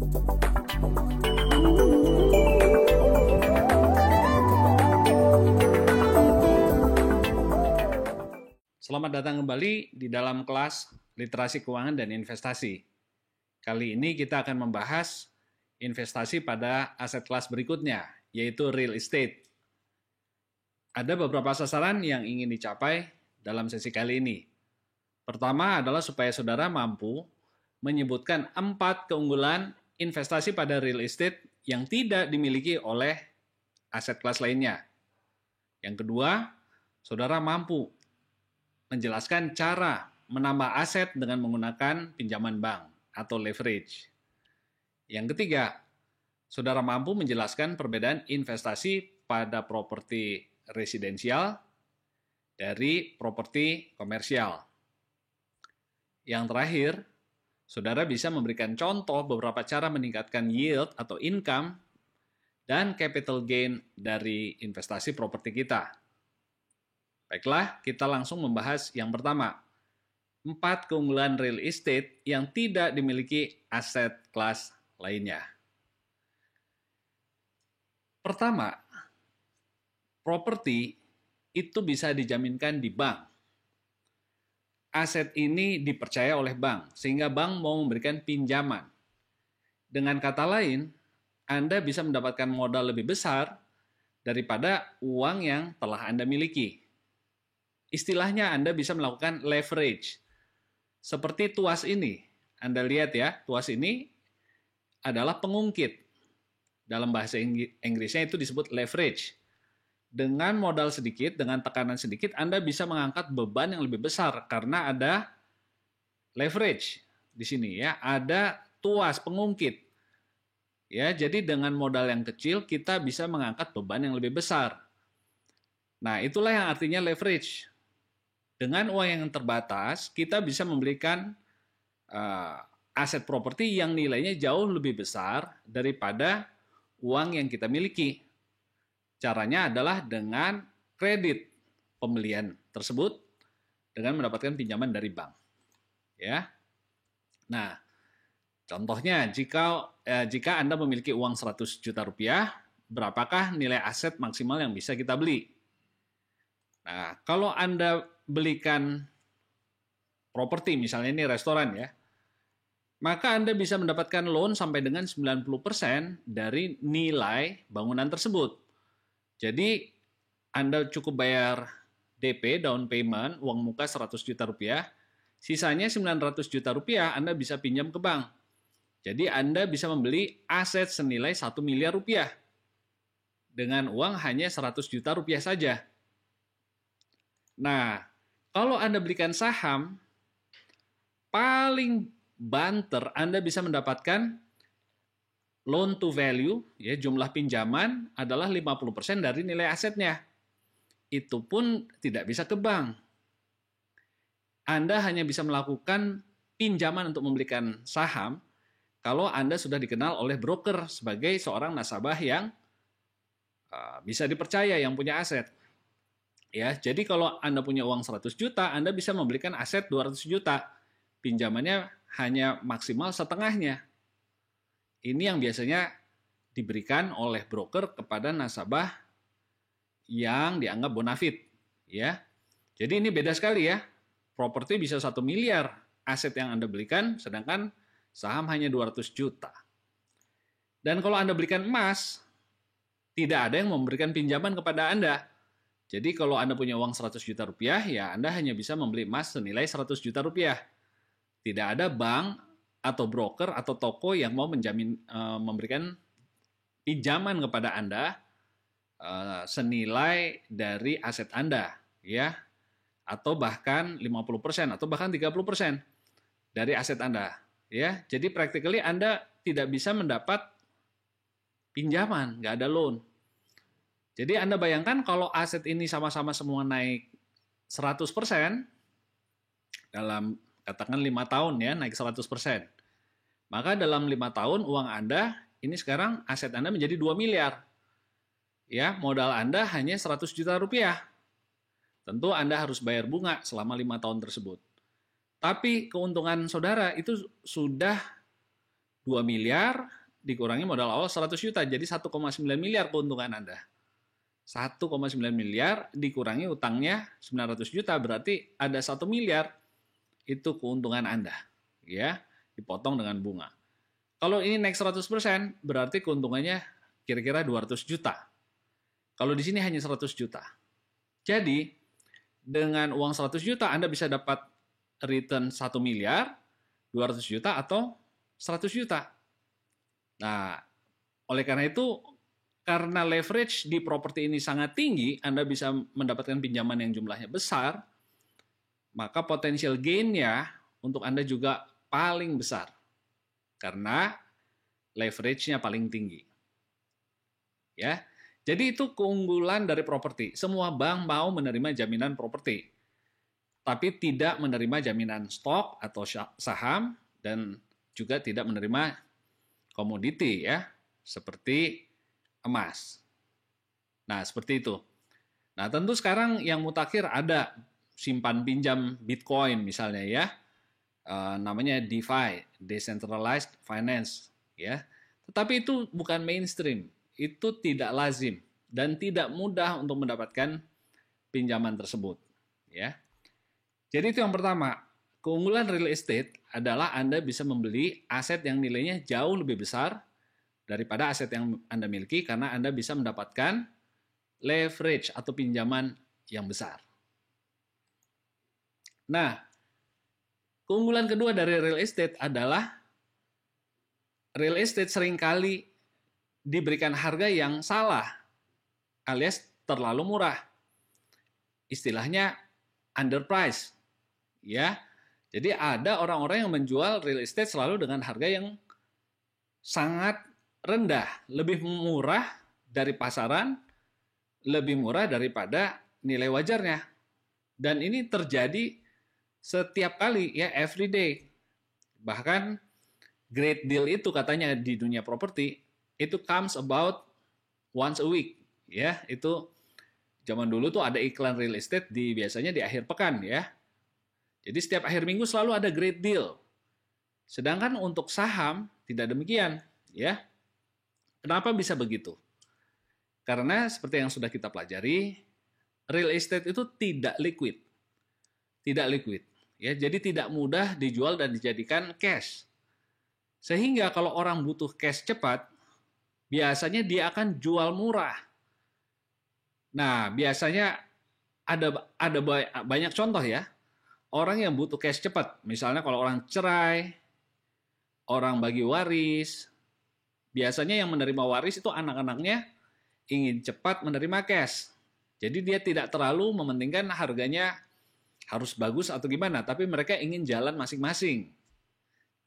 Selamat datang kembali di dalam kelas Literasi Keuangan dan Investasi. Kali ini kita akan membahas investasi pada aset kelas berikutnya, yaitu real estate. Ada beberapa sasaran yang ingin dicapai dalam sesi kali ini. Pertama adalah supaya saudara mampu menyebutkan 4 keunggulan investasi pada real estate yang tidak dimiliki oleh aset kelas lainnya. Yang kedua, saudara mampu menjelaskan cara menambah aset dengan menggunakan pinjaman bank atau leverage. Yang ketiga, saudara mampu menjelaskan perbedaan investasi pada properti residensial dari properti komersial. Yang terakhir, saudara bisa memberikan contoh beberapa cara meningkatkan yield atau income dan capital gain dari investasi properti kita. Baiklah, kita langsung membahas yang pertama. 4 keunggulan real estate yang tidak dimiliki aset kelas lainnya. Pertama, properti itu bisa dijaminkan di bank. Aset ini dipercaya oleh bank, sehingga bank mau memberikan pinjaman. Dengan kata lain, Anda bisa mendapatkan modal lebih besar daripada uang yang telah Anda miliki. Istilahnya Anda bisa melakukan leverage. Seperti tuas ini. Anda lihat ya, tuas ini adalah pengungkit. Dalam bahasa Inggrisnya itu disebut leverage. Dengan modal sedikit, dengan tekanan sedikit, Anda bisa mengangkat beban yang lebih besar karena ada leverage di sini ya, ada tuas pengungkit. Ya, jadi dengan modal yang kecil kita bisa mengangkat beban yang lebih besar. Nah, itulah yang artinya leverage. Dengan uang yang terbatas, kita bisa membelikan aset properti yang nilainya jauh lebih besar daripada uang yang kita miliki. Caranya adalah dengan kredit pembelian tersebut dengan mendapatkan pinjaman dari bank. Ya. Nah, contohnya jika Anda memiliki uang 100 juta rupiah, berapakah nilai aset maksimal yang bisa kita beli? Nah, kalau Anda belikan properti, misalnya ini restoran ya, maka Anda bisa mendapatkan loan sampai dengan 90% dari nilai bangunan tersebut. Jadi, Anda cukup bayar DP, down payment, uang muka 100 juta rupiah, sisanya 900 juta rupiah Anda bisa pinjam ke bank. Jadi, Anda bisa membeli aset senilai 1 miliar rupiah dengan uang hanya 100 juta rupiah saja. Nah, kalau Anda belikan saham, paling banter Anda bisa mendapatkan loan to value, ya, jumlah pinjaman adalah 50% dari nilai asetnya. Itu pun tidak bisa ke bank. Anda hanya bisa melakukan pinjaman untuk membelikan saham kalau Anda sudah dikenal oleh broker sebagai seorang nasabah yang bisa dipercaya, yang punya aset. Ya, jadi kalau Anda punya uang 100 juta, Anda bisa membelikan aset 200 juta. Pinjamannya hanya maksimal setengahnya. Ini yang biasanya diberikan oleh broker kepada nasabah yang dianggap bonafit, ya. Jadi ini beda sekali ya. Properti bisa 1 miliar aset yang Anda belikan, sedangkan saham hanya 200 juta. Dan kalau Anda belikan emas, tidak ada yang memberikan pinjaman kepada Anda. Jadi kalau Anda punya uang 100 juta rupiah, ya Anda hanya bisa membeli emas senilai 100 juta rupiah. Tidak ada bank atau broker atau toko yang mau memberikan pinjaman kepada Anda senilai dari aset Anda, ya, atau bahkan 50% atau bahkan 30% dari aset Anda, ya. Jadi practically Anda tidak bisa mendapat pinjaman, nggak ada loan. Jadi Anda bayangkan kalau aset ini sama-sama semua naik 100% dalam katakan 5 tahun ya, naik 100%. Maka dalam 5 tahun uang Anda, ini sekarang aset Anda menjadi 2 miliar. Ya, modal Anda hanya 100 juta rupiah. Tentu Anda harus bayar bunga selama 5 tahun tersebut. Tapi keuntungan saudara itu sudah 2 miliar dikurangi modal awal 100 juta, jadi 1,9 miliar keuntungan Anda. 1,9 miliar dikurangi utangnya 900 juta, berarti ada 1 miliar itu keuntungan Anda. Ya, dipotong dengan bunga. Kalau ini naik 100%, berarti keuntungannya kira-kira 200 juta. Kalau di sini hanya 100 juta. Jadi, dengan uang 100 juta Anda bisa dapat return 1 miliar, 200 juta, atau 100 juta. Nah, oleh karena itu, karena leverage di properti ini sangat tinggi, Anda bisa mendapatkan pinjaman yang jumlahnya besar, maka potensial gain-nya untuk Anda juga paling besar. Karena leverage-nya paling tinggi. Ya. Jadi itu keunggulan dari properti. Semua bank mau menerima jaminan properti, tapi tidak menerima jaminan stok atau saham, dan juga tidak menerima komoditi ya, seperti emas. Nah, seperti itu. Nah, tentu sekarang yang mutakhir ada simpan pinjam Bitcoin misalnya ya. Namanya DeFi, Decentralized Finance ya. Tetapi itu bukan mainstream, itu tidak lazim dan tidak mudah untuk mendapatkan pinjaman tersebut ya. Jadi itu yang pertama, keunggulan real estate adalah Anda bisa membeli aset yang nilainya jauh lebih besar daripada aset yang Anda miliki karena Anda bisa mendapatkan leverage atau pinjaman yang besar. Nah, keunggulan kedua dari real estate adalah real estate seringkali diberikan harga yang salah alias terlalu murah. Istilahnya underpriced. Ya. Jadi ada orang-orang yang menjual real estate selalu dengan harga yang sangat rendah, lebih murah dari pasaran, lebih murah daripada nilai wajarnya. Dan ini terjadi setiap kali ya, every day. Bahkan great deal itu katanya di dunia properti itu comes about once a week ya. Itu zaman dulu tuh ada iklan real estate biasanya di akhir pekan ya. Jadi setiap akhir minggu selalu ada great deal. Sedangkan untuk saham tidak demikian ya. Kenapa bisa begitu? Karena seperti yang sudah kita pelajari, real estate itu tidak liquid. Tidak liquid. Ya, jadi tidak mudah dijual dan dijadikan cash. Sehingga kalau orang butuh cash cepat, biasanya dia akan jual murah. Nah, biasanya ada banyak contoh ya. Orang yang butuh cash cepat, misalnya kalau orang cerai, orang bagi waris, biasanya yang menerima waris itu anak-anaknya ingin cepat menerima cash. Jadi dia tidak terlalu mementingkan harganya harus bagus atau gimana, tapi mereka ingin jalan masing-masing.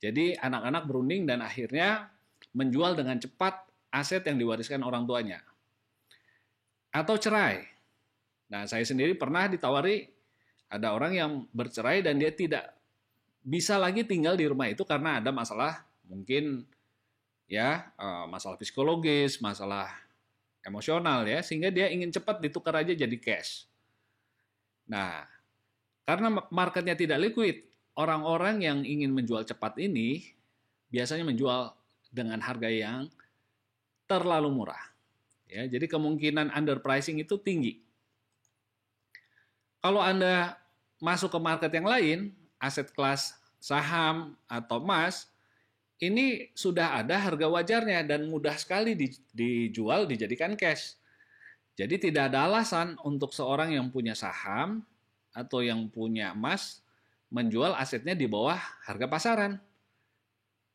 Jadi anak-anak berunding dan akhirnya menjual dengan cepat aset yang diwariskan orang tuanya. Atau cerai. Nah, saya sendiri pernah ditawari, ada orang yang bercerai dan dia tidak bisa lagi tinggal di rumah itu karena ada masalah, mungkin ya masalah psikologis, masalah emosional ya, sehingga dia ingin cepat ditukar aja jadi cash. Nah, karena marketnya tidak liquid, orang-orang yang ingin menjual cepat ini biasanya menjual dengan harga yang terlalu murah. Ya, jadi kemungkinan underpricing itu tinggi. Kalau Anda masuk ke market yang lain, aset kelas saham atau emas, ini sudah ada harga wajarnya dan mudah sekali dijual, dijadikan cash. Jadi tidak ada alasan untuk seorang yang punya saham atau yang punya emas menjual asetnya di bawah harga pasaran.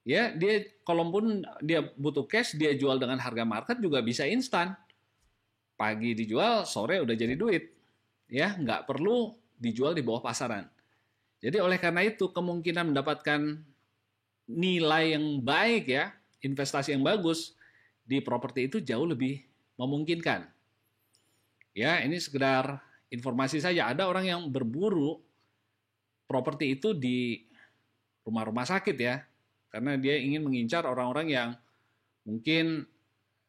Ya, dia kalaupun dia butuh cash, dia jual dengan harga market juga bisa instan. Pagi dijual, sore udah jadi duit. Ya, nggak perlu dijual di bawah pasaran. Jadi oleh karena itu kemungkinan mendapatkan nilai yang baik ya, investasi yang bagus di properti itu jauh lebih memungkinkan. Ya, ini sekedar informasi saja, ada orang yang berburu properti itu di rumah-rumah sakit ya, karena dia ingin mengincar orang-orang yang mungkin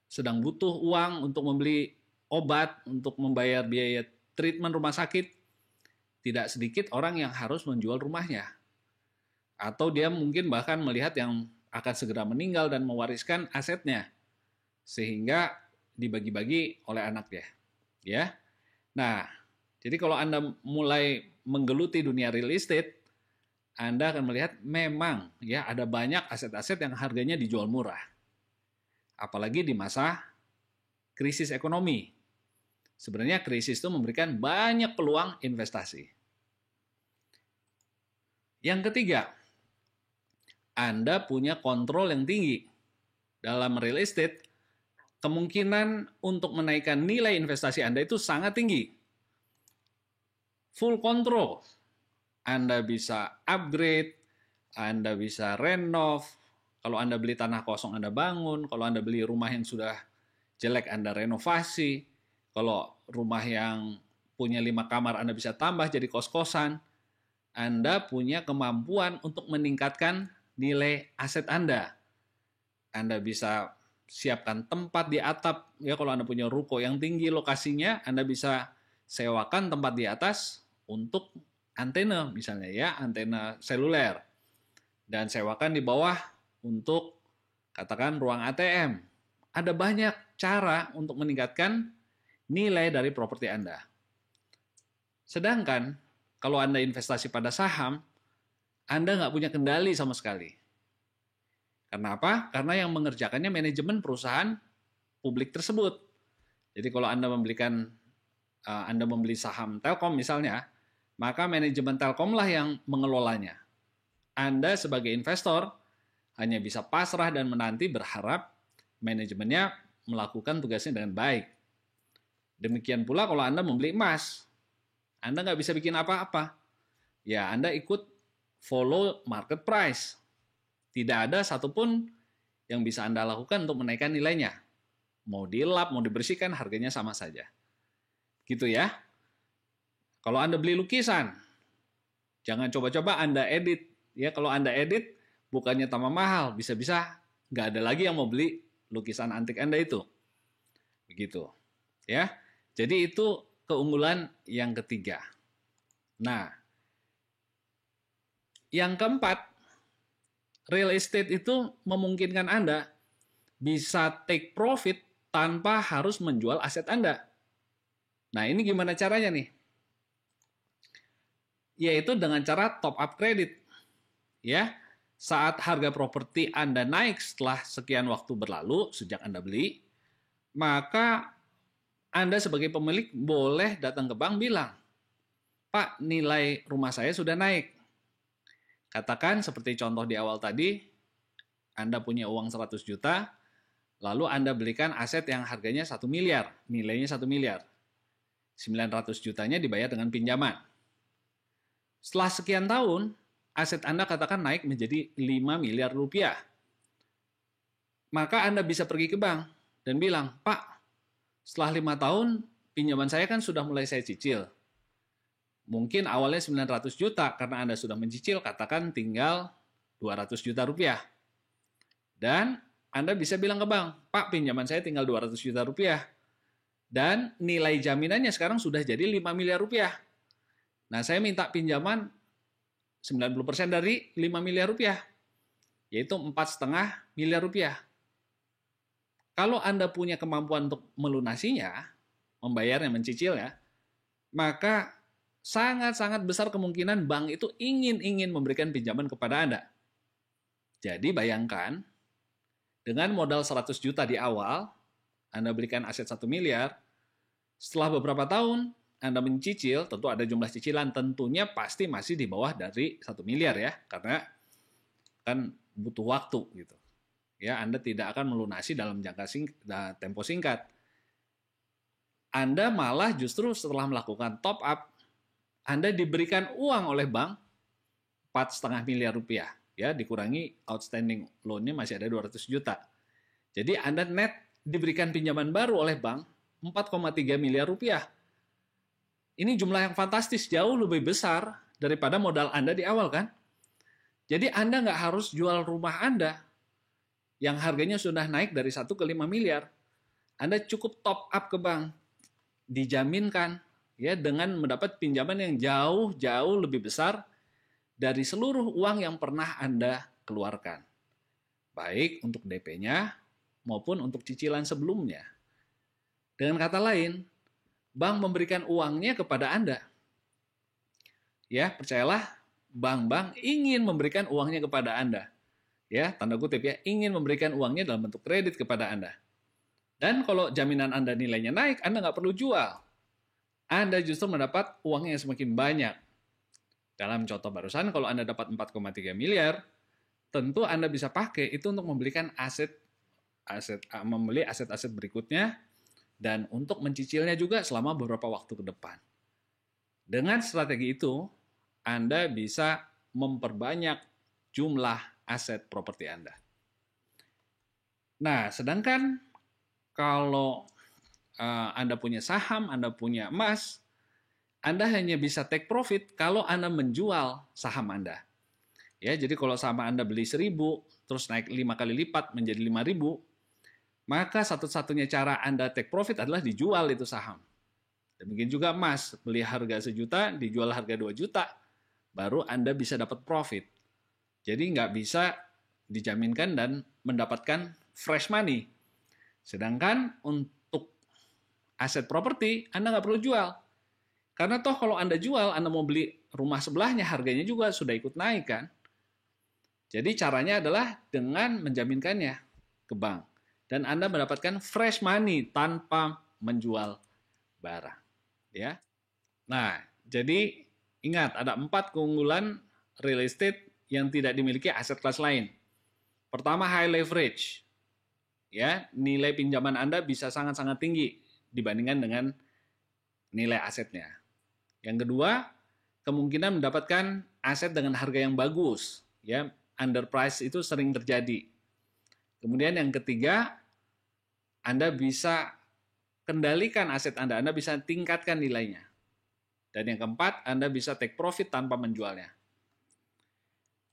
sedang butuh uang untuk membeli obat, untuk membayar biaya treatment rumah sakit. Tidak sedikit orang yang harus menjual rumahnya. Atau dia mungkin bahkan melihat yang akan segera meninggal dan mewariskan asetnya, sehingga dibagi-bagi oleh anaknya. Ya. Nah, jadi kalau Anda mulai menggeluti dunia real estate, Anda akan melihat memang ya ada banyak aset-aset yang harganya dijual murah. Apalagi di masa krisis ekonomi. Sebenarnya krisis itu memberikan banyak peluang investasi. Yang ketiga, Anda punya kontrol yang tinggi. Dalam real estate, kemungkinan untuk menaikkan nilai investasi Anda itu sangat tinggi. Full control. Anda bisa upgrade, Anda bisa renov. Kalau Anda beli tanah kosong, Anda bangun. Kalau Anda beli rumah yang sudah jelek, Anda renovasi. Kalau rumah yang punya 5 kamar, Anda bisa tambah jadi kos-kosan. Anda punya kemampuan untuk meningkatkan nilai aset Anda. Anda bisa siapkan tempat di atap. Ya, kalau Anda punya ruko yang tinggi lokasinya, Anda bisa sewakan tempat di atas untuk antena misalnya ya, antena seluler. Dan sewakan di bawah untuk katakan ruang ATM. Ada banyak cara untuk meningkatkan nilai dari properti Anda. Sedangkan kalau Anda investasi pada saham, Anda nggak punya kendali sama sekali. Kenapa? Karena yang mengerjakannya manajemen perusahaan publik tersebut. Jadi kalau Anda membeli saham Telkom misalnya, maka manajemen Telkom lah yang mengelolanya. Anda sebagai investor hanya bisa pasrah dan menanti berharap manajemennya melakukan tugasnya dengan baik. Demikian pula kalau Anda membeli emas, Anda nggak bisa bikin apa-apa. Ya, Anda ikut follow market price. Tidak ada satupun yang bisa Anda lakukan untuk menaikkan nilainya. Mau dilap, mau dibersihkan, harganya sama saja. Gitu ya. Kalau Anda beli lukisan, jangan coba-coba Anda edit. Ya, kalau Anda edit, bukannya tambah mahal, bisa-bisa nggak ada lagi yang mau beli lukisan antik Anda itu. Begitu. Ya. Jadi itu keunggulan yang ketiga. Nah, yang keempat, real estate itu memungkinkan Anda bisa take profit tanpa harus menjual aset Anda. Nah, ini gimana caranya nih? Yaitu dengan cara top up kredit. Ya, saat harga properti Anda naik setelah sekian waktu berlalu sejak Anda beli, maka Anda sebagai pemilik boleh datang ke bank bilang, "Pak, nilai rumah saya sudah naik." Katakan seperti contoh di awal tadi, Anda punya uang 100 juta, lalu Anda belikan aset yang harganya 1 miliar, nilainya 1 miliar. 900 jutanya dibayar dengan pinjaman. Setelah sekian tahun, aset Anda katakan naik menjadi 5 miliar rupiah. Maka Anda bisa pergi ke bank dan bilang, "Pak, setelah 5 tahun, pinjaman saya kan sudah mulai saya cicil. Mungkin awalnya 900 juta, karena Anda sudah mencicil, katakan tinggal 200 juta rupiah. Dan Anda bisa bilang ke bank, "Pak, pinjaman saya tinggal 200 juta rupiah. Dan nilai jaminannya sekarang sudah jadi 5 miliar rupiah. Nah, saya minta pinjaman 90% dari 5 miliar rupiah, yaitu 4,5 miliar rupiah." Kalau Anda punya kemampuan untuk melunasinya, membayarnya, mencicilnya, maka sangat-sangat besar kemungkinan bank itu ingin memberikan pinjaman kepada Anda. Jadi bayangkan, dengan modal 100 juta di awal, Anda belikan aset 1 miliar, setelah beberapa tahun, Anda mencicil, tentu ada jumlah cicilan, tentunya pasti masih di bawah dari 1 miliar ya, karena kan butuh waktu gitu. Ya, Anda tidak akan melunasi dalam tempo singkat. Anda malah justru setelah melakukan top up, Anda diberikan uang oleh bank 4,5 miliar rupiah. Ya, dikurangi outstanding loan-nya masih ada 200 juta. Jadi Anda net diberikan pinjaman baru oleh bank 4,3 miliar rupiah. Ini jumlah yang fantastis, jauh lebih besar daripada modal Anda di awal kan? Jadi Anda nggak harus jual rumah Anda yang harganya sudah naik dari 1 ke 5 miliar. Anda cukup top up ke bank. Dijaminkan ya dengan mendapat pinjaman yang jauh lebih besar dari seluruh uang yang pernah Anda keluarkan. baik untuk DP-nya maupun untuk cicilan sebelumnya. Dengan kata lain, bank memberikan uangnya kepada Anda. Ya, percayalah, bank-bank ingin memberikan uangnya kepada Anda. Ya, tanda kutip ya, ingin memberikan uangnya dalam bentuk kredit kepada Anda. Dan kalau jaminan Anda nilainya naik, Anda nggak perlu jual. Anda justru mendapat uangnya yang semakin banyak. Dalam contoh barusan, kalau Anda dapat 4,3 miliar, tentu Anda bisa pakai itu untuk membelikan membeli aset-aset berikutnya dan untuk mencicilnya juga selama beberapa waktu ke depan. Dengan strategi itu, Anda bisa memperbanyak jumlah aset properti Anda. Nah, sedangkan kalau Anda punya saham, Anda punya emas, Anda hanya bisa take profit kalau Anda menjual saham Anda. Ya, jadi kalau saham Anda beli 1.000, terus naik 5 kali lipat menjadi 5.000, maka satu-satunya cara Anda take profit adalah dijual itu saham. Demikian juga emas, beli harga 1 juta, dijual harga 2 juta, baru Anda bisa dapat profit. Jadi nggak bisa dijaminkan dan mendapatkan fresh money. Sedangkan untuk aset properti, Anda nggak perlu jual. Karena toh kalau Anda jual, Anda mau beli rumah sebelahnya, harganya juga sudah ikut naik kan. Jadi caranya adalah dengan menjaminkannya ke bank. Dan Anda mendapatkan fresh money tanpa menjual barang. Ya. Nah, jadi ingat ada 4 keunggulan real estate yang tidak dimiliki aset kelas lain. Pertama, high leverage. Ya, nilai pinjaman Anda bisa sangat-sangat tinggi dibandingkan dengan nilai asetnya. Yang kedua, kemungkinan mendapatkan aset dengan harga yang bagus. Ya, underprice itu sering terjadi. Kemudian yang ketiga, Anda bisa kendalikan aset Anda bisa tingkatkan nilainya. Dan yang keempat, Anda bisa take profit tanpa menjualnya.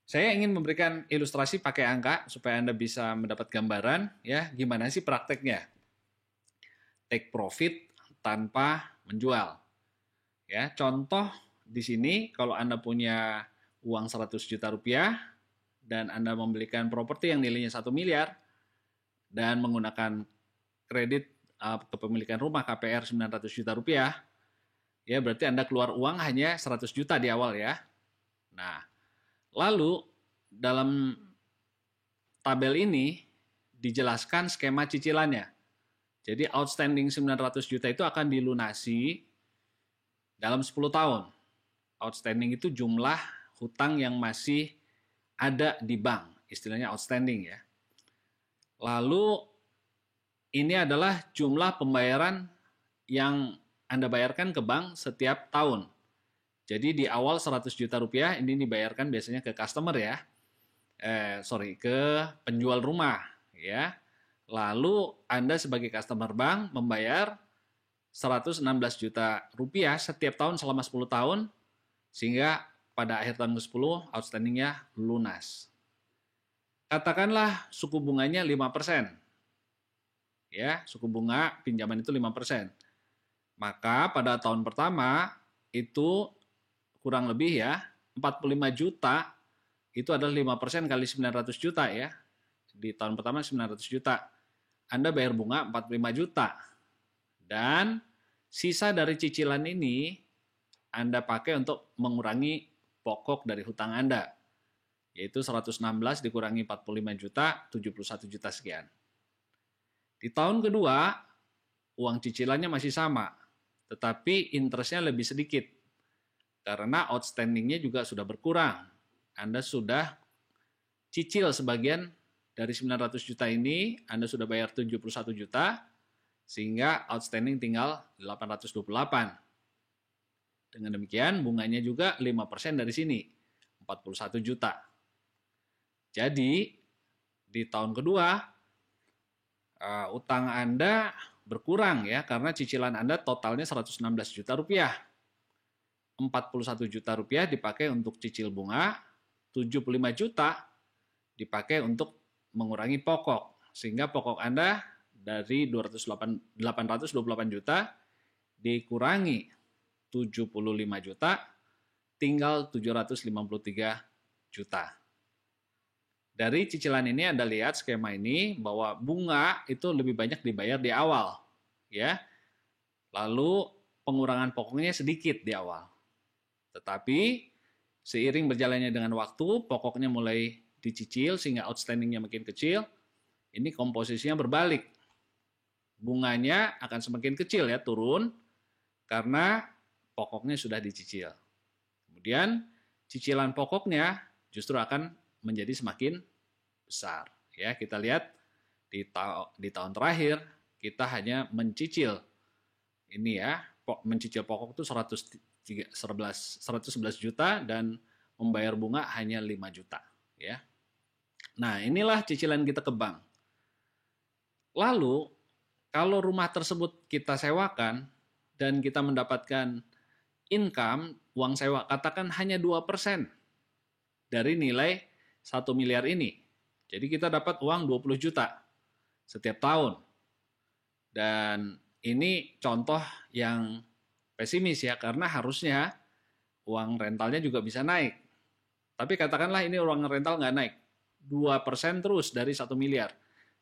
Saya ingin memberikan ilustrasi pakai angka supaya Anda bisa mendapat gambaran ya gimana sih prakteknya. Take profit tanpa menjual. Ya, contoh di sini kalau Anda punya uang 100 juta rupiah dan Anda membelikan properti yang nilainya 1 miliar dan menggunakan kredit kepemilikan rumah KPR 900 juta rupiah, ya berarti Anda keluar uang hanya 100 juta di awal ya. Nah, lalu dalam tabel ini dijelaskan skema cicilannya. Jadi outstanding 900 juta itu akan dilunasi dalam 10 tahun. Outstanding itu jumlah hutang yang masih ada di bank, istilahnya outstanding ya. Lalu ini adalah jumlah pembayaran yang Anda bayarkan ke bank setiap tahun. Jadi di awal 100 juta rupiah ini dibayarkan biasanya ke customer ya. Ke penjual rumah ya. Lalu Anda sebagai customer bank membayar 116 juta rupiah setiap tahun selama 10 tahun sehingga pada akhir tahun ke-10 outstandingnya lunas. Katakanlah suku bunganya 5%. Ya, suku bunga pinjaman itu 5%. Maka pada tahun pertama itu kurang lebih ya 45 juta itu adalah 5% kali 900 juta ya. Di tahun pertama 900 juta. Anda bayar bunga 45 juta. Dan sisa dari cicilan ini Anda pakai untuk mengurangi pokok dari hutang Anda. Yaitu 116 dikurangi 45 juta, 71 juta sekian. Di tahun kedua, uang cicilannya masih sama, tetapi interestnya lebih sedikit. Karena outstandingnya juga sudah berkurang. Anda sudah cicil sebagian dari 900 juta ini, Anda sudah bayar 71 juta, sehingga outstanding tinggal 828. Dengan demikian, bunganya juga 5% dari sini, 41 juta. Jadi, di tahun kedua, utang Anda berkurang ya karena cicilan Anda totalnya 116 juta rupiah. 41 juta rupiah dipakai untuk cicil bunga, 75 juta dipakai untuk mengurangi pokok. Sehingga pokok Anda dari 828 juta dikurangi 75 juta tinggal 753 juta. Dari cicilan ini Anda lihat skema ini bahwa bunga itu lebih banyak dibayar di awal, ya. Lalu pengurangan pokoknya sedikit di awal. Tetapi seiring berjalannya dengan waktu, pokoknya mulai dicicil sehingga outstandingnya makin kecil. Ini komposisinya berbalik. Bunganya akan semakin kecil ya, turun karena pokoknya sudah dicicil. Kemudian cicilan pokoknya justru akan menjadi semakin besar. Ya, kita lihat di tahun terakhir kita hanya mencicil ini ya, mencicil pokok itu 111 juta dan membayar bunga hanya 5 juta ya. Nah, inilah cicilan kita ke bank. Lalu kalau rumah tersebut kita sewakan dan kita mendapatkan income, uang sewa, katakan hanya 2% dari nilai 1 miliar ini. Jadi kita dapat uang 20 juta setiap tahun. Dan ini contoh yang pesimis ya, karena harusnya uang rentalnya juga bisa naik. Tapi katakanlah ini uang rental nggak naik. 2% terus dari 1 miliar.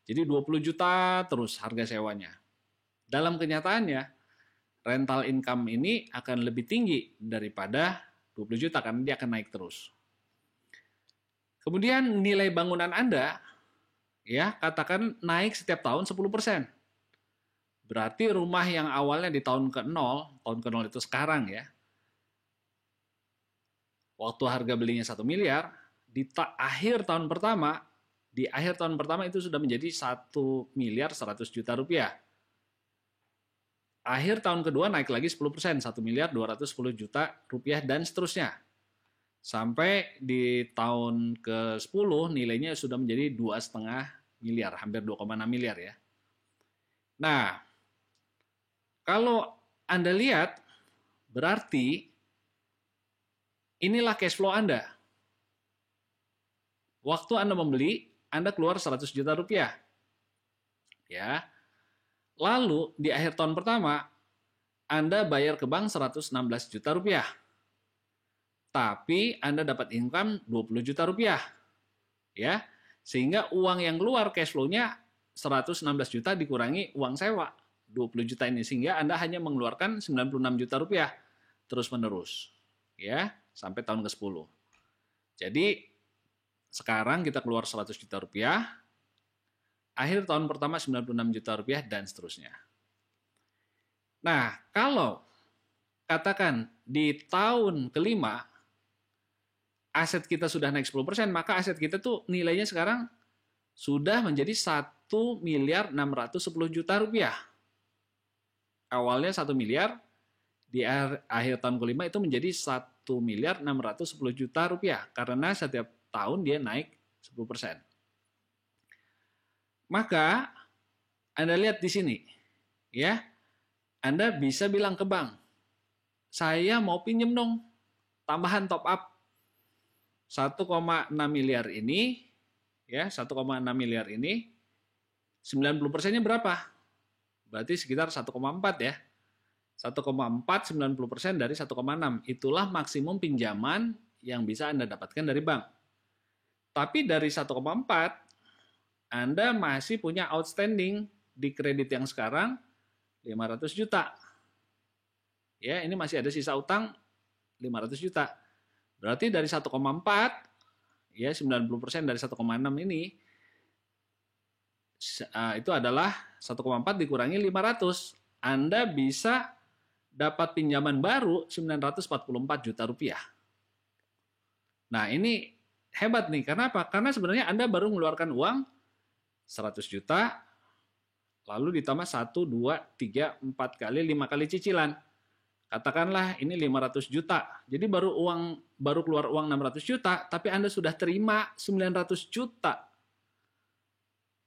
Jadi 20 juta terus harga sewanya. Dalam kenyataannya, rental income ini akan lebih tinggi daripada 20 juta karena dia akan naik terus. Kemudian nilai bangunan Anda, ya katakan naik setiap tahun 10%. Berarti rumah yang awalnya di tahun ke-0 itu sekarang ya, waktu harga belinya 1 miliar, di akhir tahun pertama itu sudah menjadi 1 miliar 100 juta rupiah. Akhir tahun kedua naik lagi 10%, 1 miliar 210 juta rupiah dan seterusnya. Sampai di tahun ke-10 nilainya sudah menjadi 2,5 miliar, hampir 2,6 miliar ya. Nah, kalau Anda lihat, berarti inilah cash flow Anda. Waktu Anda membeli, Anda keluar 100 juta rupiah. Ya. Lalu di akhir tahun pertama, Anda bayar ke bank 116 juta rupiah. Tapi Anda dapat income 20 juta rupiah. Ya. Sehingga uang yang keluar cash flow-nya 116 juta dikurangi uang sewa 20 juta ini, sehingga Anda hanya mengeluarkan 96 juta rupiah terus menerus. Ya, sampai tahun ke-10. Jadi sekarang kita keluar 100 juta rupiah, akhir tahun pertama 96 juta rupiah, dan seterusnya. Nah, kalau katakan di tahun kelima, aset kita sudah naik 10%, maka aset kita tuh nilainya sekarang sudah menjadi 1 miliar 610 juta rupiah. Awalnya 1 miliar, di akhir tahun kelima itu menjadi 1 miliar 610 juta rupiah, karena setiap tahun dia naik 10%. Maka Anda lihat di sini, ya, Anda bisa bilang ke bank, saya mau pinjem dong, tambahan top up 1,6 miliar ini, ya 1,6 miliar ini, 90%-nya berapa? Berarti sekitar 1,4 ya. 1,4 90% dari 1,6. Itulah maksimum pinjaman yang bisa Anda dapatkan dari bank. Tapi dari 1,4 Anda masih punya outstanding di kredit yang sekarang 500 juta. Ya, ini masih ada sisa utang 500 juta. Berarti dari 1,4 ya 90% dari 1,6 ini itu adalah 1,4 dikurangi 500. Anda bisa dapat pinjaman baru 944 juta rupiah. Nah, ini hebat nih. Karena apa? Karena sebenarnya Anda baru mengeluarkan uang 100 juta, lalu ditambah 1, 2, 3, 4 kali, 5 kali cicilan. Katakanlah ini 500 juta. Jadi baru keluar uang 600 juta, tapi Anda sudah terima 900 juta.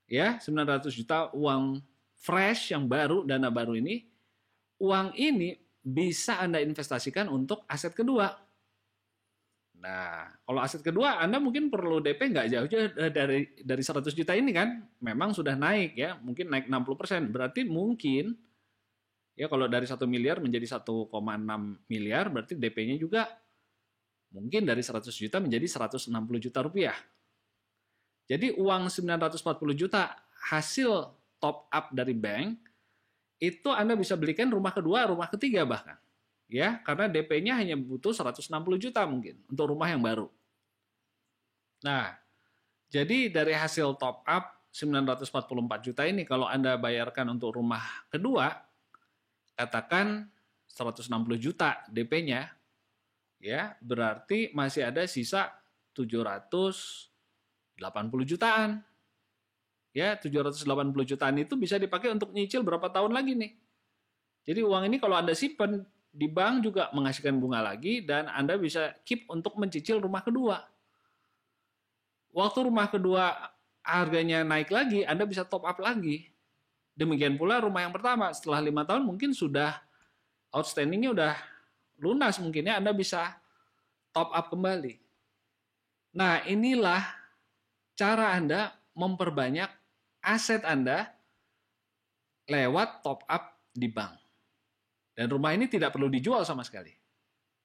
Ya, 900 juta uang fresh yang baru, dana baru ini. Uang ini bisa Anda investasikan untuk aset kedua. Nah, kalau aset kedua Anda mungkin perlu DP nggak jauh-jauh dari 100 juta ini kan. Memang sudah naik ya, mungkin naik 60%. Berarti mungkin ya kalau dari 1 miliar menjadi 1,6 miliar, berarti DP-nya juga mungkin dari 100 juta menjadi 160 juta rupiah. Jadi uang 940 juta hasil top up dari bank, itu Anda bisa belikan rumah kedua, rumah ketiga bahkan. Ya, karena DP-nya hanya butuh 160 juta mungkin untuk rumah yang baru. Nah, jadi dari hasil top up 944 juta ini kalau Anda bayarkan untuk rumah kedua, katakan 160 juta DP-nya, ya, berarti masih ada sisa 780 jutaan. Ya, 780 jutaan itu bisa dipakai untuk nyicil berapa tahun lagi nih. Jadi uang ini kalau Anda simpan di bank juga menghasilkan bunga lagi dan Anda bisa keep untuk mencicil rumah kedua. Waktu rumah kedua harganya naik lagi, Anda bisa top up lagi. Demikian pula rumah yang pertama, setelah 5 tahun mungkin sudah outstandingnya udah lunas, mungkinnya Anda bisa top up kembali. Nah, inilah cara Anda memperbanyak aset Anda lewat top up di bank. Dan rumah ini tidak perlu dijual sama sekali.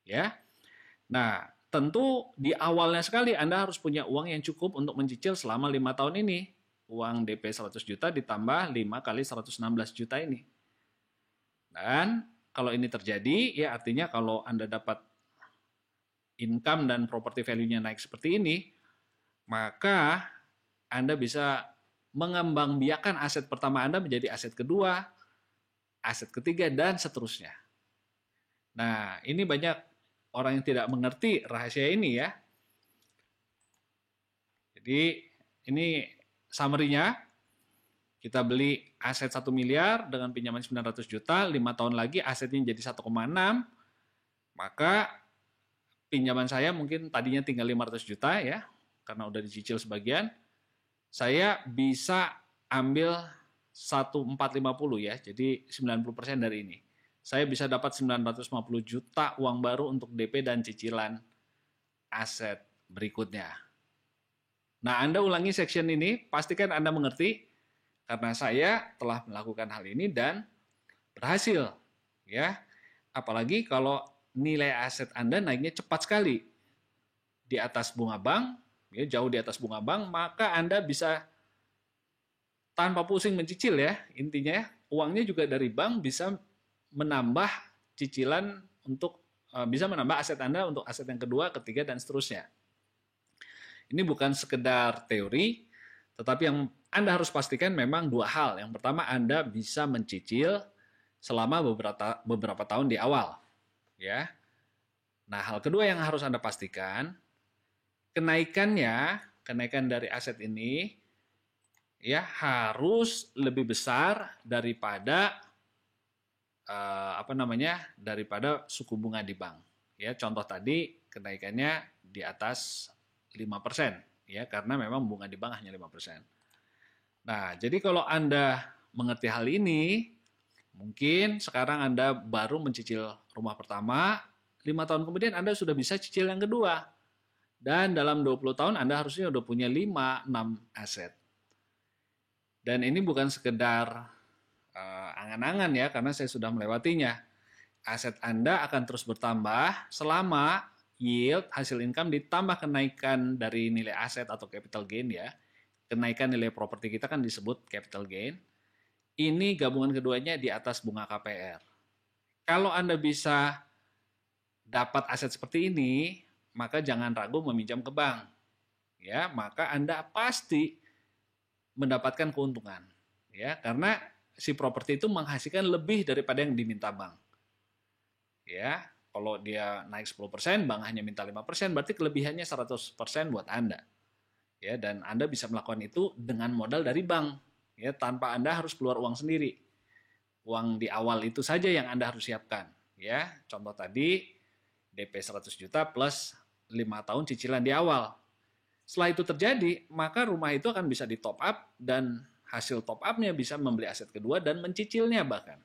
Ya. Nah, tentu di awalnya sekali Anda harus punya uang yang cukup untuk mencicil selama 5 tahun ini. Uang DP 100 juta ditambah 5 kali 116 juta ini. Dan kalau ini terjadi, ya artinya kalau Anda dapat income dan property value-nya naik seperti ini, maka Anda bisa mengembangbiakan aset pertama Anda menjadi aset kedua, aset ketiga, dan seterusnya. Nah, ini banyak orang yang tidak mengerti rahasia ini ya. Jadi, ini summary-nya. Kita beli aset 1 miliar dengan pinjaman 900 juta, 5 tahun lagi asetnya jadi 1,6, maka pinjaman saya mungkin tadinya tinggal 500 juta ya, karena udah dicicil sebagian, saya bisa ambil 1450 ya, jadi 90% dari ini. Saya bisa dapat 950 juta uang baru untuk DP dan cicilan aset berikutnya. Nah, Anda ulangi section ini, pastikan Anda mengerti, karena saya telah melakukan hal ini dan berhasil. Ya, apalagi kalau nilai aset Anda naiknya cepat sekali di atas bunga bank, ya, jauh di atas bunga bank, maka Anda bisa tanpa pusing mencicil ya, intinya uangnya juga dari bank bisa menambah cicilan untuk bisa menambah aset Anda untuk aset yang kedua, ketiga, dan seterusnya. Ini bukan sekedar teori, tetapi yang Anda harus pastikan memang dua hal. Yang pertama, Anda bisa mencicil selama beberapa tahun di awal. Ya. Nah, hal kedua yang harus Anda pastikan, kenaikan dari aset ini ya harus lebih besar daripada daripada suku bunga di bank. Ya, contoh tadi kenaikannya di atas 5%, ya, karena memang bunga di bank hanya 5%. Nah, jadi kalau Anda mengerti hal ini, mungkin sekarang Anda baru mencicil rumah pertama, 5 tahun kemudian Anda sudah bisa cicil yang kedua. Dan dalam 20 tahun Anda harusnya sudah punya 5-6 aset. Dan ini bukan sekedar angan-angan ya, karena saya sudah melewatinya. Aset Anda akan terus bertambah selama yield, hasil income ditambah kenaikan dari nilai aset atau capital gain ya. Kenaikan nilai properti kita kan disebut capital gain. Ini gabungan keduanya di atas bunga KPR. Kalau Anda bisa dapat aset seperti ini, maka jangan ragu meminjam ke bank. Ya, maka Anda pasti mendapatkan keuntungan. Ya, karena si properti itu menghasilkan lebih daripada yang diminta bank. Ya, kalau dia naik 10%, bank hanya minta 5%, berarti kelebihannya 100% buat Anda. Ya, dan Anda bisa melakukan itu dengan modal dari bank, ya, tanpa Anda harus keluar uang sendiri. Uang di awal itu saja yang Anda harus siapkan, ya. Contoh tadi DP 100 juta plus 5 tahun cicilan di awal. Setelah itu terjadi, maka rumah itu akan bisa di top up dan hasil top up-nya bisa membeli aset kedua dan mencicilnya bahkan.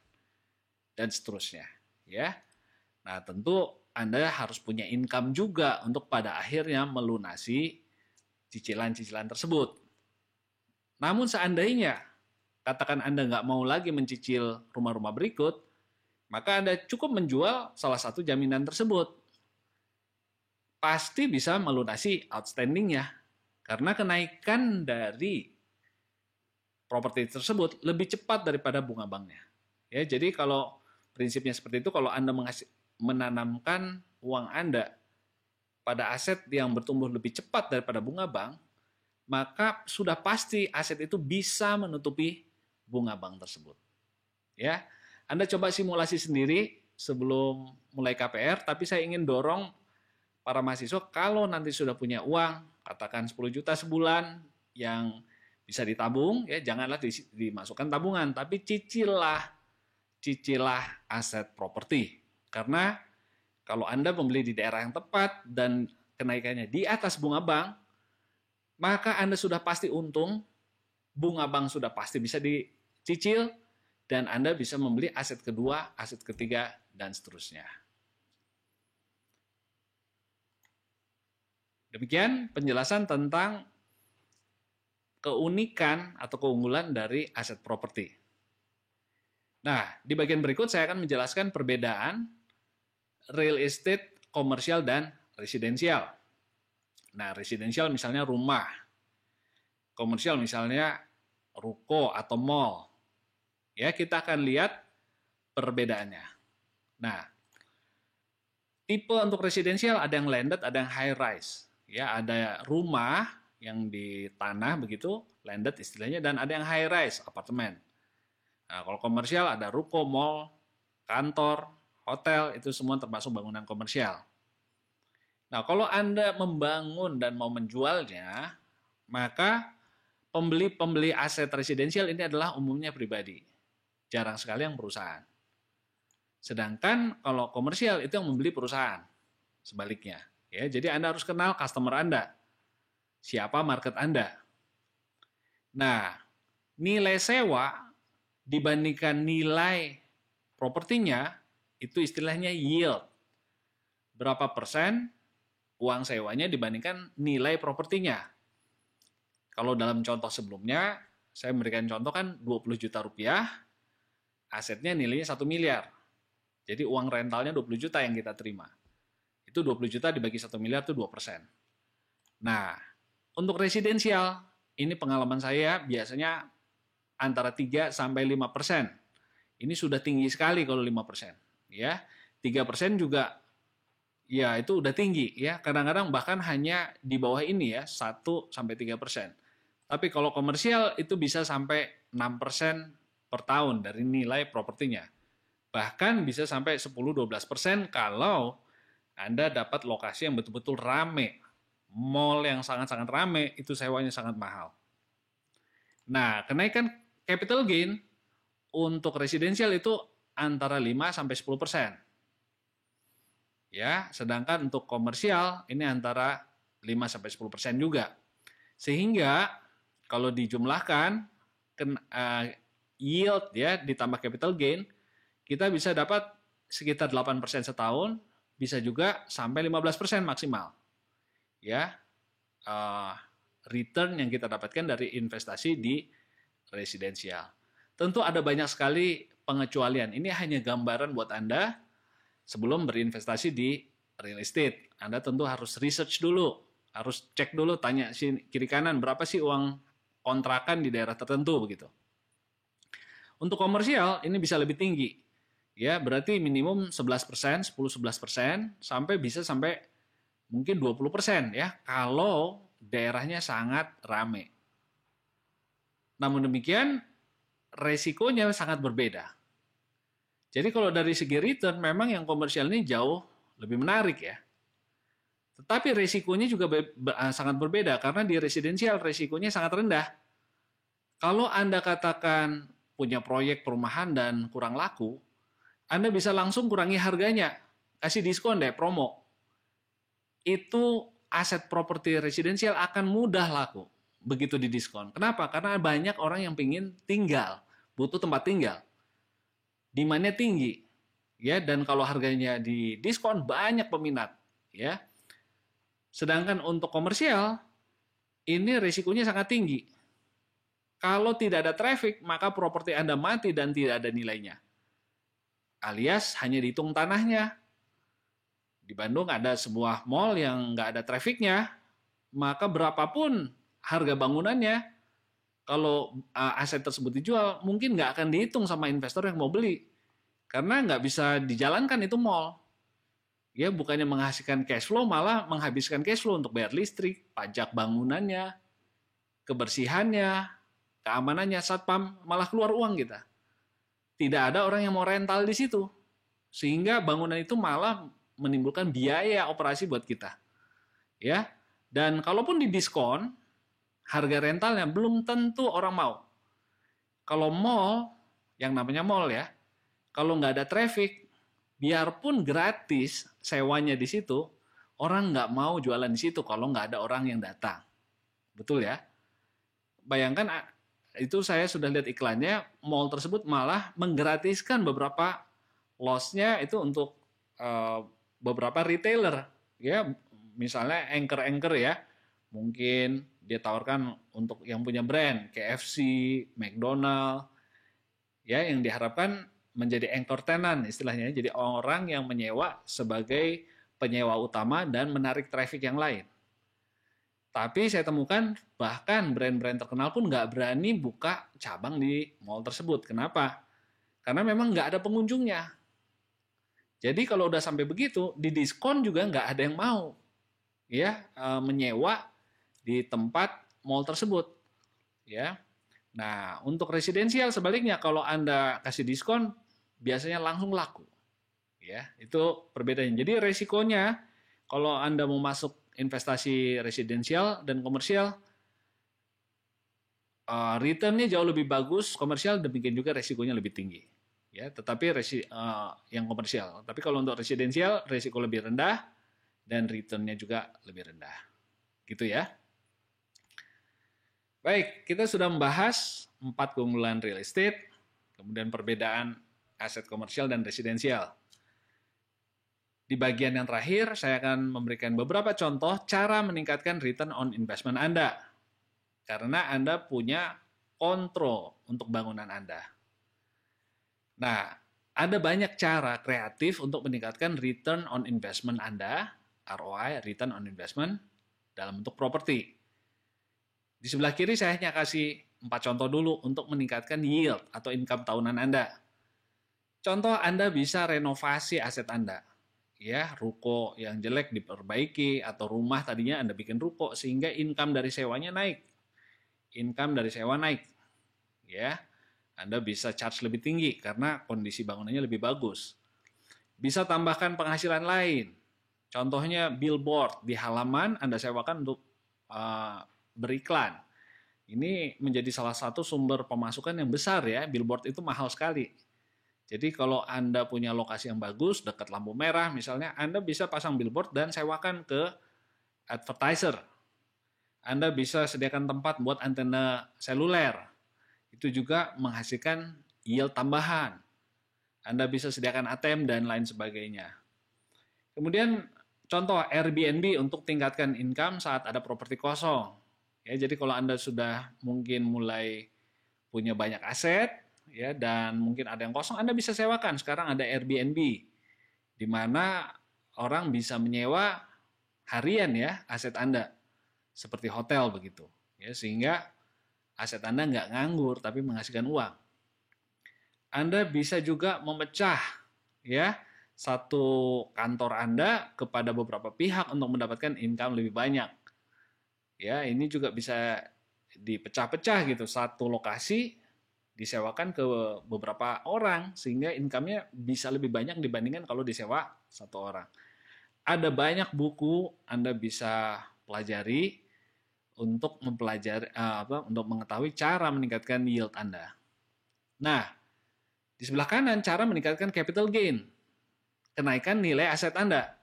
Dan seterusnya, ya. Nah, tentu Anda harus punya income juga untuk pada akhirnya melunasi cicilan-cicilan tersebut. Namun seandainya, katakan Anda nggak mau lagi mencicil rumah-rumah berikut, maka Anda cukup menjual salah satu jaminan tersebut. Pasti bisa melunasi outstanding-nya. Karena kenaikan dari properti tersebut lebih cepat daripada bunga banknya. Ya, jadi kalau prinsipnya seperti itu, kalau Anda menanamkan uang Anda pada aset yang bertumbuh lebih cepat daripada bunga bank, maka sudah pasti aset itu bisa menutupi bunga bank tersebut. Ya, Anda coba simulasi sendiri sebelum mulai KPR, tapi saya ingin dorong para mahasiswa kalau nanti sudah punya uang, katakan 10 juta sebulan yang bisa ditabung, ya janganlah dimasukkan tabungan, tapi cicilah aset properti. Karena kalau Anda membeli di daerah yang tepat dan kenaikannya di atas bunga bank, maka Anda sudah pasti untung, bunga bank sudah pasti bisa dicicil, dan Anda bisa membeli aset kedua, aset ketiga, dan seterusnya. Demikian penjelasan tentang keunikan atau keunggulan dari aset properti. Nah, di bagian berikut saya akan menjelaskan perbedaan real estate komersial dan residensial. Nah, residensial misalnya rumah, komersial misalnya ruko atau mall. Ya, kita akan lihat perbedaannya. Nah, tipe untuk residensial ada yang landed, ada yang high rise. Ya, ada rumah yang di tanah begitu, landed istilahnya, dan ada yang high rise, apartemen. Nah, kalau komersial ada ruko, mall, kantor, hotel, itu semua termasuk bangunan komersial. Nah, kalau Anda membangun dan mau menjualnya, maka pembeli aset residensial ini adalah umumnya pribadi. Jarang sekali yang perusahaan. Sedangkan kalau komersial itu yang membeli perusahaan. Sebaliknya. Ya, jadi Anda harus kenal customer Anda. Siapa market Anda. Nah, nilai sewa dibandingkan nilai propertinya, itu istilahnya yield. Berapa persen uang sewanya dibandingkan nilai propertinya. Kalau dalam contoh sebelumnya, saya memberikan contoh kan 20 juta rupiah, asetnya nilainya 1 miliar. Jadi uang rentalnya 20 juta yang kita terima. Itu 20 juta dibagi 1 miliar itu 2%. Nah, untuk residensial, ini pengalaman saya biasanya antara 3 sampai 5%. Ini sudah tinggi sekali kalau 5%. Ya, 3% juga ya itu udah tinggi ya. Kadang-kadang bahkan hanya di bawah ini ya, 1 sampai 3%. Tapi kalau komersial itu bisa sampai 6% per tahun dari nilai propertinya. Bahkan bisa sampai 10-12% kalau Anda dapat lokasi yang betul-betul rame. Mall yang sangat-sangat rame, itu sewanya sangat mahal. Nah, kenaikan capital gain untuk residensial itu antara 5 sampai 10%. Ya, sedangkan untuk komersial ini antara 5 sampai 10% juga. Sehingga kalau dijumlahkan yield ya ditambah capital gain, kita bisa dapat sekitar 8% setahun, bisa juga sampai 15% maksimal. Ya, return yang kita dapatkan dari investasi di residensial. Tentu ada banyak sekali pengecualian. Ini hanya gambaran buat Anda sebelum berinvestasi di real estate. Anda tentu harus research dulu, harus cek dulu, tanya kiri kanan berapa sih uang kontrakan di daerah tertentu begitu. Untuk komersial ini bisa lebih tinggi. Ya, berarti minimum 11%, 10-11%, sampai bisa sampai mungkin 20% ya, kalau daerahnya sangat ramai. Namun demikian, resikonya sangat berbeda. Jadi kalau dari segi return, memang yang komersial ini jauh lebih menarik ya. Tetapi resikonya juga sangat berbeda, karena di residensial resikonya sangat rendah. Kalau Anda katakan punya proyek perumahan dan kurang laku, Anda bisa langsung kurangi harganya, kasih diskon deh, promo. Itu aset properti residensial akan mudah laku begitu didiskon. Kenapa? Karena banyak orang yang ingin tinggal, butuh tempat tinggal. Demand-nya tinggi. Ya, dan kalau harganya didiskon banyak peminat, ya. Sedangkan untuk komersial ini risikonya sangat tinggi. Kalau tidak ada traffic, maka properti Anda mati dan tidak ada nilainya. Alias hanya dihitung tanahnya. Di Bandung ada sebuah mall yang nggak ada trafficnya, maka berapapun harga bangunannya kalau aset tersebut dijual mungkin nggak akan dihitung sama investor yang mau beli karena nggak bisa dijalankan itu mall. Ya bukannya menghasilkan cash flow malah menghabiskan cash flow untuk bayar listrik, pajak bangunannya, kebersihannya, keamanannya, satpam, malah keluar uang kita. Tidak ada orang yang mau rental di situ. Sehingga bangunan itu malah menimbulkan biaya operasi buat kita. Ya. Dan kalaupun didiskon, harga rentalnya belum tentu orang mau. Kalau mall, yang namanya mall ya, kalau nggak ada traffic, biarpun gratis sewanya di situ, orang nggak mau jualan di situ kalau nggak ada orang yang datang. Betul ya? Bayangkan itu saya sudah lihat iklannya, mall tersebut malah menggratiskan beberapa loss-nya itu untuk beberapa retailer. Ya, misalnya anchor-anchor ya, mungkin dia tawarkan untuk yang punya brand, KFC, McDonald, ya yang diharapkan menjadi anchor tenant istilahnya, jadi orang yang menyewa sebagai penyewa utama dan menarik traffic yang lain. Tapi saya temukan bahkan brand-brand terkenal pun nggak berani buka cabang di mall tersebut. Kenapa? Karena memang nggak ada pengunjungnya. Jadi kalau udah sampai begitu, di diskon juga nggak ada yang mau ya menyewa di tempat mall tersebut. Ya. Nah, untuk residensial sebaliknya kalau Anda kasih diskon biasanya langsung laku. Ya, itu perbedaannya. Jadi resikonya kalau Anda mau masuk investasi residensial dan komersial, return-nya jauh lebih bagus, komersial demikian juga resikonya lebih tinggi. Ya, tetapi yang komersial. Tapi kalau untuk residensial resiko lebih rendah dan return-nya juga lebih rendah. Gitu ya. Baik, kita sudah membahas 4 keunggulan real estate, kemudian perbedaan aset komersial dan residensial. Di bagian yang terakhir, saya akan memberikan beberapa contoh cara meningkatkan return on investment Anda. Karena Anda punya kontrol untuk bangunan Anda. Nah, ada banyak cara kreatif untuk meningkatkan return on investment Anda, ROI, return on investment, dalam bentuk properti. Di sebelah kiri saya hanya kasih 4 contoh dulu untuk meningkatkan yield atau income tahunan Anda. Contoh, Anda bisa renovasi aset Anda. Ya, ruko yang jelek diperbaiki atau rumah tadinya Anda bikin ruko sehingga income dari sewanya naik. Income dari sewa naik. Ya. Anda bisa charge lebih tinggi karena kondisi bangunannya lebih bagus. Bisa tambahkan penghasilan lain. Contohnya billboard di halaman Anda sewakan untuk beriklan. Ini menjadi salah satu sumber pemasukan yang besar ya. Billboard itu mahal sekali. Jadi kalau Anda punya lokasi yang bagus, dekat lampu merah misalnya, Anda bisa pasang billboard dan sewakan ke advertiser. Anda bisa sediakan tempat buat antena seluler. Itu juga menghasilkan yield tambahan. Anda bisa sediakan ATM dan lain sebagainya. Kemudian contoh Airbnb untuk tingkatkan income saat ada properti kosong. Ya, jadi kalau Anda sudah mungkin mulai punya banyak aset, ya dan mungkin ada yang kosong, Anda bisa sewakan. Sekarang ada Airbnb di mana orang bisa menyewa harian ya aset Anda seperti hotel begitu ya, sehingga aset Anda nggak nganggur tapi menghasilkan uang. Anda bisa juga memecah ya satu kantor Anda kepada beberapa pihak untuk mendapatkan income lebih banyak. Ya, ini juga bisa dipecah-pecah gitu, satu lokasi disewakan ke beberapa orang sehingga income-nya bisa lebih banyak dibandingkan kalau disewa satu orang. Ada banyak buku Anda bisa pelajari untuk untuk mengetahui cara meningkatkan yield Anda. Nah, di sebelah kanan cara meningkatkan capital gain, kenaikan nilai aset Anda.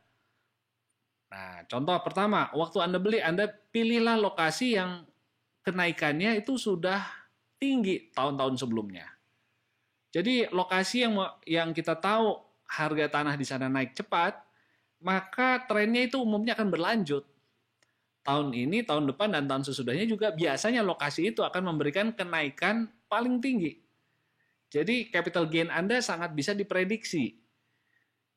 Nah, contoh pertama, waktu Anda beli, Anda pilihlah lokasi yang kenaikannya itu sudah tinggi tahun-tahun sebelumnya. Jadi lokasi yang kita tahu harga tanah di sana naik cepat, maka trennya itu umumnya akan berlanjut. Tahun ini, tahun depan, dan tahun sesudahnya juga biasanya lokasi itu akan memberikan kenaikan paling tinggi. Jadi capital gain Anda sangat bisa diprediksi.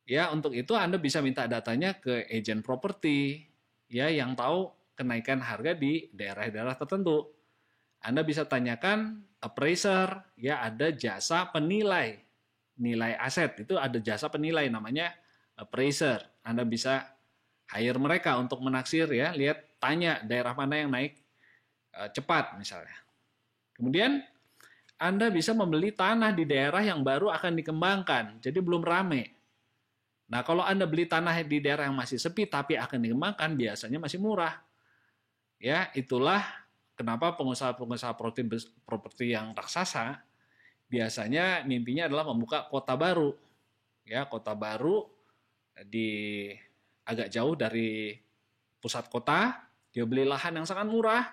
Ya, untuk itu Anda bisa minta datanya ke agen properti ya yang tahu kenaikan harga di daerah-daerah tertentu. Anda bisa tanyakan appraiser, ya ada jasa penilai, nilai aset itu ada jasa penilai namanya appraiser. Anda bisa hire mereka untuk menaksir ya, tanya daerah mana yang naik cepat misalnya. Kemudian Anda bisa membeli tanah di daerah yang baru akan dikembangkan, jadi belum rame. Nah, kalau Anda beli tanah di daerah yang masih sepi tapi akan dikembangkan, biasanya masih murah. Ya, itulah kenapa pengusaha-pengusaha properti yang raksasa biasanya mimpinya adalah membuka kota baru. Ya, kota baru di agak jauh dari pusat kota, dia beli lahan yang sangat murah,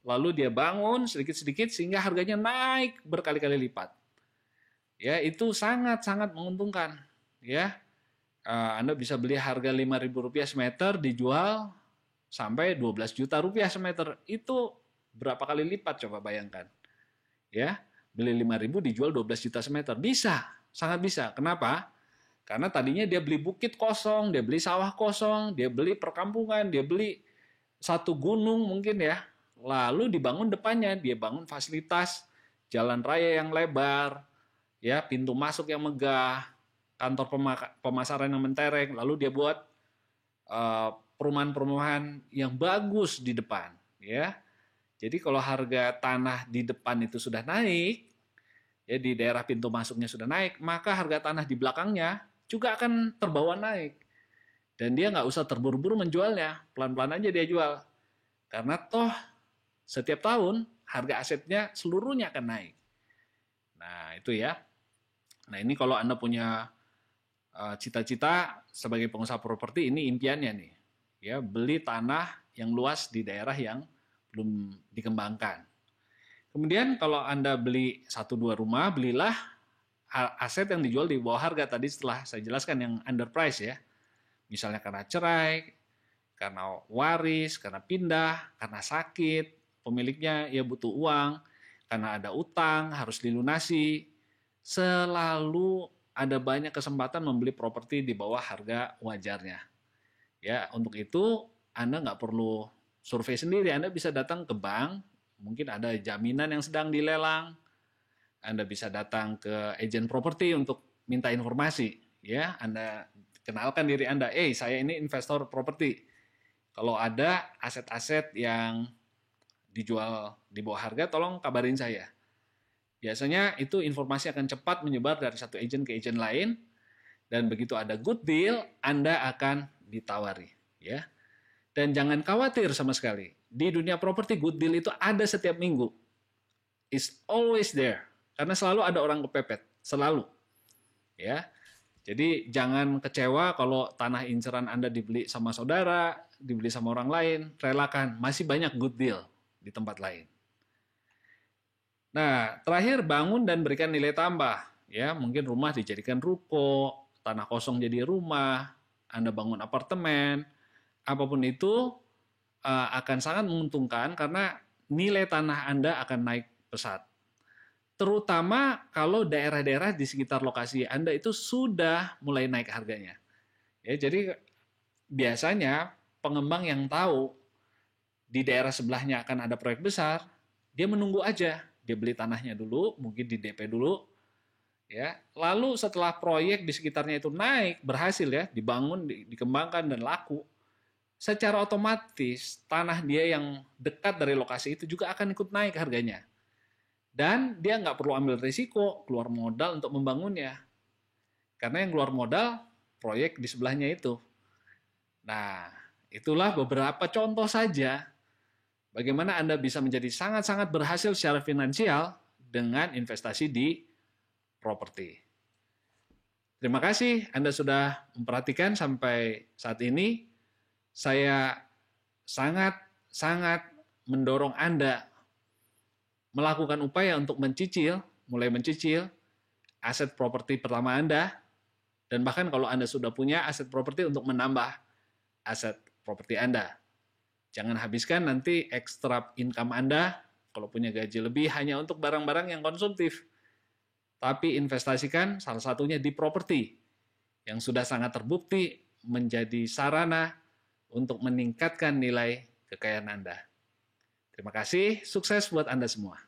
lalu dia bangun sedikit-sedikit sehingga harganya naik berkali-kali lipat. Ya, itu sangat-sangat menguntungkan. Ya, Anda bisa beli harga Rp5.000 semeter dijual sampai Rp12 juta semeter. Itu berapa kali lipat coba bayangkan. Ya, beli 5.000 dijual 12 juta semeter. Bisa, sangat bisa. Kenapa? Karena tadinya dia beli bukit kosong, dia beli sawah kosong, dia beli perkampungan, dia beli satu gunung mungkin ya. Lalu dibangun depannya, dia bangun fasilitas, jalan raya yang lebar, ya, pintu masuk yang megah, kantor pemasaran yang mentereng, lalu dia buat perumahan-perumahan yang bagus di depan, ya. Jadi kalau harga tanah di depan itu sudah naik, ya di daerah pintu masuknya sudah naik, maka harga tanah di belakangnya juga akan terbawa naik. Dan dia nggak usah terburu-buru menjualnya, pelan-pelan aja dia jual. Karena toh setiap tahun harga asetnya seluruhnya akan naik. Nah itu ya. Nah ini kalau Anda punya cita-cita sebagai pengusaha properti, ini impiannya nih. Ya, beli tanah yang luas di daerah yang belum dikembangkan. Kemudian kalau Anda beli 1-2 rumah, belilah aset yang dijual di bawah harga tadi setelah saya jelaskan yang underprice ya. Misalnya karena cerai, karena waris, karena pindah, karena sakit, pemiliknya ya butuh uang, karena ada utang, harus dilunasi. Selalu ada banyak kesempatan membeli properti di bawah harga wajarnya. Ya, untuk itu Anda nggak perlu survei sendiri, Anda bisa datang ke bank, mungkin ada jaminan yang sedang dilelang, Anda bisa datang ke agen properti untuk minta informasi. Ya, Anda kenalkan diri Anda, saya ini investor properti. Kalau ada aset-aset yang dijual di bawah harga, tolong kabarin saya. Biasanya itu informasi akan cepat menyebar dari satu agen ke agen lain, dan begitu ada good deal, Anda akan ditawari. Ya. Dan jangan khawatir sama sekali. Di dunia properti, good deal itu ada setiap minggu. It's always there. Karena selalu ada orang kepepet. Selalu. Ya. Jadi jangan kecewa kalau tanah inceran Anda dibeli sama saudara, dibeli sama orang lain, relakan. Masih banyak good deal di tempat lain. Nah, terakhir bangun dan berikan nilai tambah. Ya, mungkin rumah dijadikan ruko, tanah kosong jadi rumah, Anda bangun apartemen, apapun itu akan sangat menguntungkan karena nilai tanah Anda akan naik pesat. Terutama kalau daerah-daerah di sekitar lokasi Anda itu sudah mulai naik harganya. Ya, jadi biasanya pengembang yang tahu di daerah sebelahnya akan ada proyek besar, dia menunggu aja. Dia beli tanahnya dulu, mungkin di DP dulu, ya. Lalu setelah proyek di sekitarnya itu naik, berhasil ya, dibangun, dikembangkan dan laku, secara otomatis tanah dia yang dekat dari lokasi itu juga akan ikut naik harganya. Dan dia nggak perlu ambil risiko, keluar modal untuk membangunnya. Karena yang keluar modal, proyek di sebelahnya itu. Nah, itulah beberapa contoh saja bagaimana Anda bisa menjadi sangat-sangat berhasil secara finansial dengan investasi di properti. Terima kasih Anda sudah memperhatikan sampai saat ini. Saya sangat mendorong Anda melakukan upaya untuk mulai mencicil aset properti pertama Anda, dan bahkan kalau Anda sudah punya aset properti untuk menambah aset properti Anda. Jangan habiskan nanti ekstra income Anda kalau punya gaji lebih hanya untuk barang-barang yang konsumtif. Tapi investasikan salah satunya di properti yang sudah sangat terbukti menjadi sarana untuk meningkatkan nilai kekayaan Anda. Terima kasih, sukses buat Anda semua.